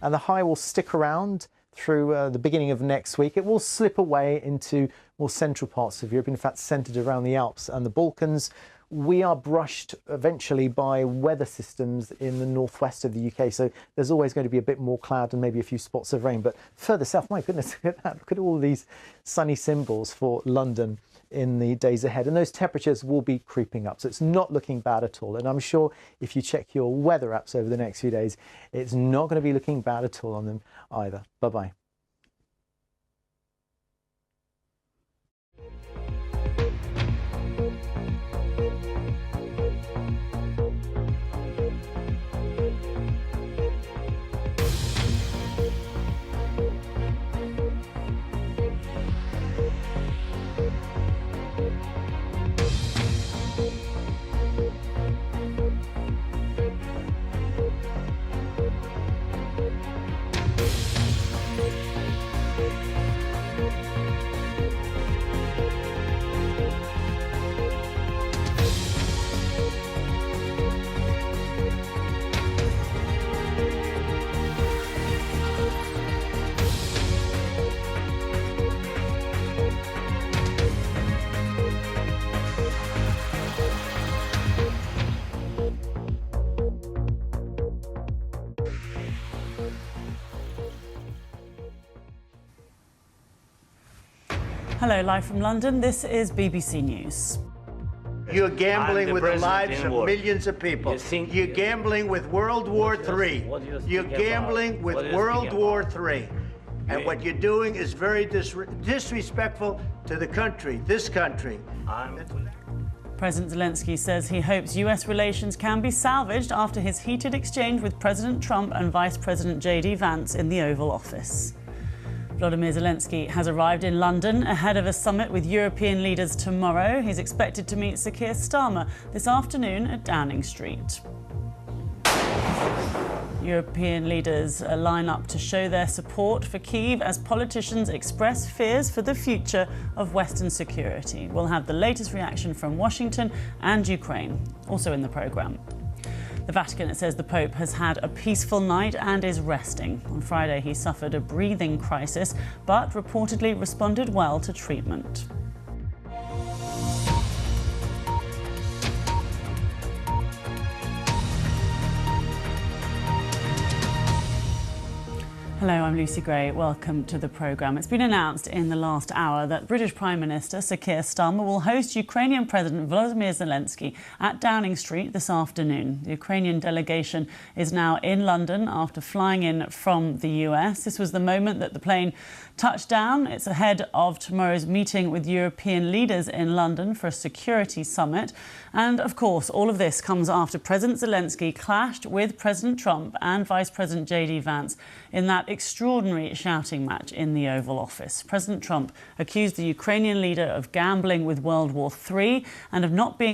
and the high will stick around through the beginning of next week. It will slip away into more central parts of Europe, in fact centred around the Alps and the Balkans. We are brushed eventually by weather systems in the northwest of the UK, so there's always going to be a bit more cloud and maybe a few spots of rain. But further south, my goodness, look at that. Look at all these sunny symbols for London in the days ahead, and those temperatures will be creeping up, so it's not looking bad at all. And I'm sure if you check your weather apps over the next few days, it's not going to be looking bad at all on them either. Bye-bye. Hello, live from London. This is BBC News. You're gambling with the lives of millions of people. You're gambling with World War III. You're gambling with World War III. And what you're doing is very disrespectful to the country, this country. President Zelensky says he hopes US relations can be salvaged after his heated exchange with President Trump and Vice President JD Vance in the Oval Office. Volodymyr Zelensky has arrived in London ahead of a summit with European leaders tomorrow. He's expected to meet Sir Keir Starmer this afternoon at Downing Street. European leaders line up to show their support for Kyiv as politicians express fears for the future of Western security. We'll have the latest reaction from Washington and Ukraine, also in the programme. The Vatican says the Pope has had a peaceful night and is resting. On Friday, he suffered a breathing crisis, but reportedly responded well to treatment. Hello, I'm Lucy Gray. Welcome to the programme. It's been announced in the last hour that British Prime Minister Sir Keir Starmer will host Ukrainian President Volodymyr Zelensky at Downing Street this afternoon. The Ukrainian delegation is now in London after flying in from the US. This was the moment that the plane touched down. It's ahead of tomorrow's meeting with European leaders in London for a security summit. And of course, all of this comes after President Zelensky clashed with President Trump and Vice President JD Vance in that extraordinary shouting match in the Oval Office. President Trump accused the Ukrainian leader of gambling with World War III and of not being